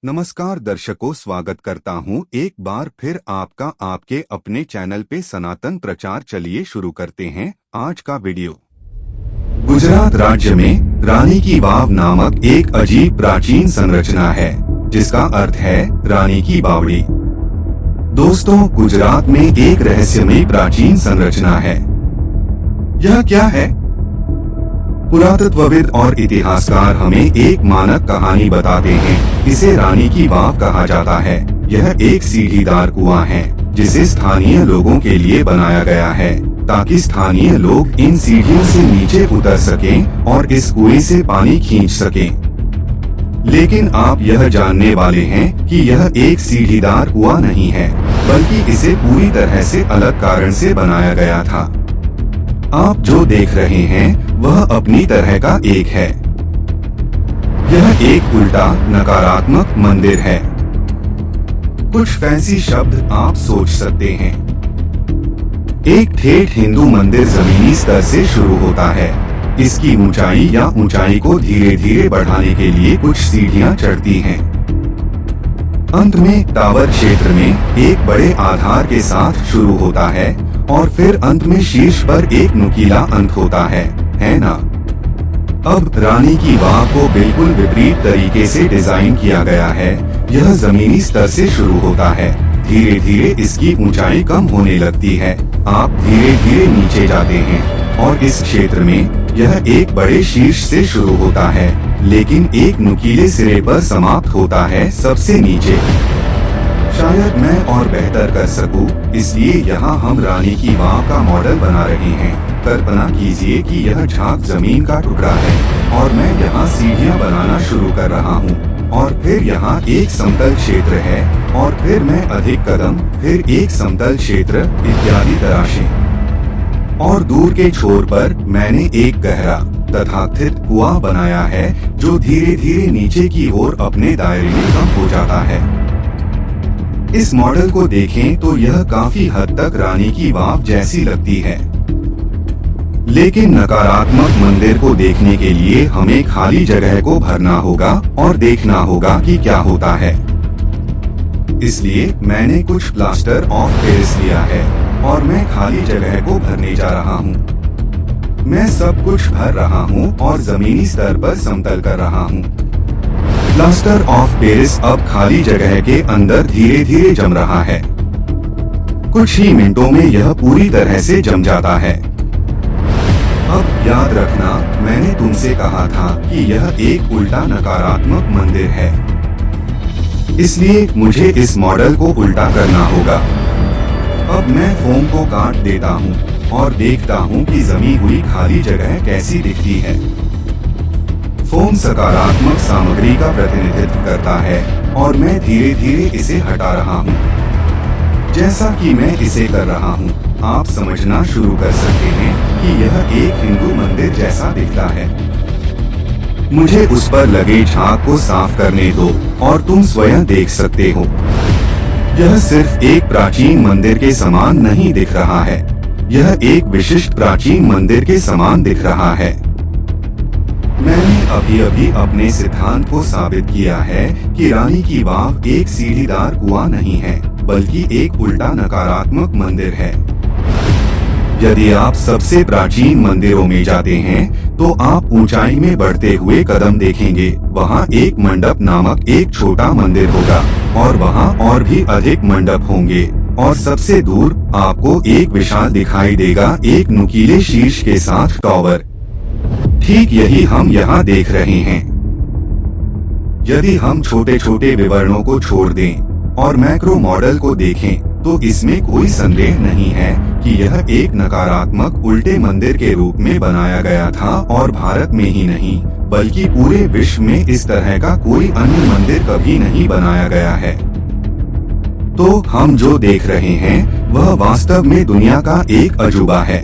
नमस्कार दर्शकों, स्वागत करता हूं एक बार फिर आपका आपके अपने चैनल पे सनातन प्रचार। चलिए शुरू करते हैं आज का वीडियो। गुजरात राज्य में रानी की वाव नामक एक अजीब प्राचीन संरचना है जिसका अर्थ है रानी की बावड़ी। दोस्तों, गुजरात में एक रहस्यमयी प्राचीन संरचना है। यह क्या है? पुरातत्वविद और इतिहासकार हमें एक मानक कहानी बताते हैं। इसे रानी की वाव कहा जाता है। यह एक सीढ़ीदार कुआं है जिसे स्थानीय लोगों के लिए बनाया गया है ताकि स्थानीय लोग इन सीढ़ियों से नीचे उतर सकें और इस कुएं से पानी खींच सकें। लेकिन आप यह जानने वाले हैं कि यह एक सीढ़ीदार कुआं नहीं है, बल्कि इसे पूरी तरह से अलग कारण से बनाया गया था। आप जो देख रहे हैं वह अपनी तरह का एक है। यह एक उल्टा नकारात्मक मंदिर है। कुछ फैंसी शब्द आप सोच सकते हैं। एक ठेठ हिंदू मंदिर जमीनी स्तर से शुरू होता है। इसकी ऊंचाई या ऊंचाई को धीरे धीरे बढ़ाने के लिए कुछ सीढ़ियां चढ़ती हैं। अंत में टावर क्षेत्र में एक बड़े आधार के साथ शुरू होता है और फिर अंत में शीर्ष पर एक नुकीला अंत होता है ना? अब रानी की वाव को बिल्कुल विपरीत तरीके से डिजाइन किया गया है। यह जमीनी स्तर से शुरू होता है। धीरे धीरे इसकी ऊंचाई कम होने लगती है। आप धीरे धीरे नीचे जाते हैं और इस क्षेत्र में यह एक बड़े शीर्ष से शुरू होता है, लेकिन एक नुकीले सिरे पर समाप्त होता है सबसे नीचे। शायद मैं और बेहतर कर सकूं, इसलिए यहाँ हम रानी की वाव का मॉडल बना रहे हैं। कल्पना कीजिए कि यह झाग जमीन का टुकड़ा है और मैं यहाँ सीढ़ियाँ बनाना शुरू कर रहा हूँ और फिर यहाँ एक समतल क्षेत्र है और फिर मैं अधिक कदम, फिर एक समतल क्षेत्र इत्यादि तराशें। और दूर के छोर पर मैंने एक गहरा तथाकथित कुआं बनाया है जो धीरे धीरे नीचे की ओर अपने दायरे में कम हो जाता है। इस मॉडल को देखें तो यह काफी हद तक रानी की वाव जैसी लगती है, लेकिन नकारात्मक मंदिर को देखने के लिए हमें खाली जगह को भरना होगा और देखना होगा कि क्या होता है। इसलिए मैंने कुछ प्लास्टर ऑफ पेरिस लिया है और मैं खाली जगह को भरने जा रहा हूँ। मैं सब कुछ भर रहा हूँ और जमीनी स्तर पर समतल कर रहा हूँ। प्लास्टर ऑफ पेरिस अब खाली जगह के अंदर धीरे धीरे जम रहा है। कुछ ही मिनटों में यह पूरी तरह से जम जाता है। अब याद रखना, मैंने तुमसे कहा था कि यह एक उल्टा नकारात्मक मंदिर है, इसलिए मुझे इस मॉडल को उल्टा करना होगा। अब मैं फोम को काट देता हूँ और देखता हूँ कि जमी हुई खाली जगह कैसी दिखती है। फोम सकारात्मक सामग्री का प्रतिनिधित्व करता है और मैं धीरे धीरे इसे हटा रहा हूँ। जैसा कि मैं इसे कर रहा हूँ, आप समझना शुरू कर सकते हैं कि यह एक हिंदू मंदिर जैसा दिखता है। मुझे उस पर लगे झाग को साफ करने दो और तुम स्वयं देख सकते हो। यह सिर्फ एक प्राचीन मंदिर के समान नहीं दिख रहा है, यह एक विशिष्ट प्राचीन मंदिर के समान दिख रहा है। मैंने अभी अभी अपने सिद्धांत को साबित किया है कि रानी की वाव एक सीढ़ीदार कुआं नहीं है, बल्कि एक उल्टा नकारात्मक मंदिर है। यदि आप सबसे प्राचीन मंदिरों में जाते हैं तो आप ऊंचाई में बढ़ते हुए कदम देखेंगे। वहाँ एक मंडप नामक एक छोटा मंदिर होगा और वहाँ और भी अधिक मंडप होंगे और सबसे दूर आपको एक विशाल दिखाई देगा, एक नुकीले शीर्ष के साथ टावर। ठीक यही हम यहाँ देख रहे हैं। यदि हम छोटे छोटे विवरणों को छोड़ दें और मैक्रो मॉडल को देखें तो इसमें कोई संदेह नहीं है कि यह एक नकारात्मक उल्टे मंदिर के रूप में बनाया गया था और भारत में ही नहीं बल्कि पूरे विश्व में इस तरह का कोई अन्य मंदिर कभी नहीं बनाया गया है। तो हम जो देख रहे हैं वह वास्तव में दुनिया का एक अजूबा है।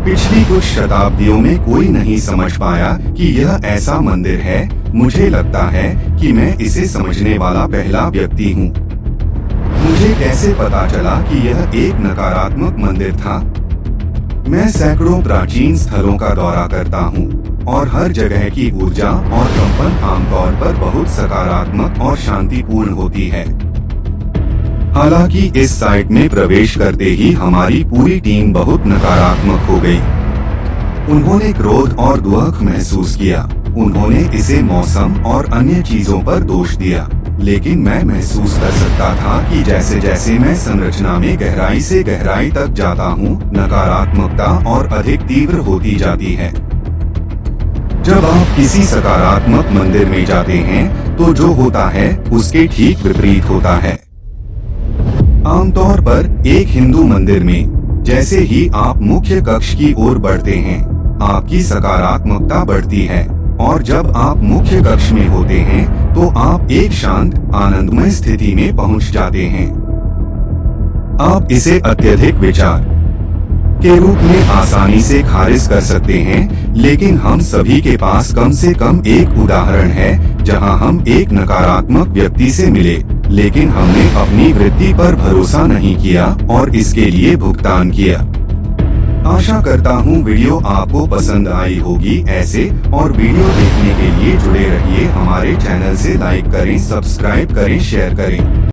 पिछली कुछ शताब्दियों में कोई नहीं समझ पाया कि यह ऐसा मंदिर है। मुझे लगता है कि मैं इसे समझने वाला पहला व्यक्ति हूँ। मुझे कैसे पता चला कि यह एक नकारात्मक मंदिर था? मैं सैकड़ों प्राचीन स्थलों का दौरा करता हूँ और हर जगह की ऊर्जा और कंपन आमतौर पर बहुत सकारात्मक और शांतिपूर्ण होती है। हालांकि इस साइट में प्रवेश करते ही हमारी पूरी टीम बहुत नकारात्मक हो गई। उन्होंने क्रोध और दुख महसूस किया। उन्होंने इसे मौसम और अन्य चीजों पर दोष दिया, लेकिन मैं महसूस कर सकता था कि जैसे जैसे मैं संरचना में गहराई से गहराई तक जाता हूँ, नकारात्मकता और अधिक तीव्र होती जाती है। जब आप किसी सकारात्मक मंदिर में जाते हैं, तो जो होता है उसके ठीक विपरीत होता है। आमतौर पर एक हिंदू मंदिर में जैसे ही आप मुख्य कक्ष की ओर बढ़ते हैं, आपकी सकारात्मकता बढ़ती है, और जब आप मुख्य कक्ष में होते हैं तो आप एक शांत आनंदमय स्थिति में पहुंच जाते हैं। आप इसे अत्यधिक विचार के रूप में आसानी से खारिज कर सकते हैं, लेकिन हम सभी के पास कम से कम एक उदाहरण है जहां हम एक नकारात्मक व्यक्ति से मिले, लेकिन हमने अपनी वृत्ति पर भरोसा नहीं किया और इसके लिए भुगतान किया। आशा करता हूँ वीडियो आपको पसंद आई होगी। ऐसे और वीडियो देखने के लिए जुड़े रहिए हमारे चैनल से। लाइक करें, सब्सक्राइब करें, शेयर करें।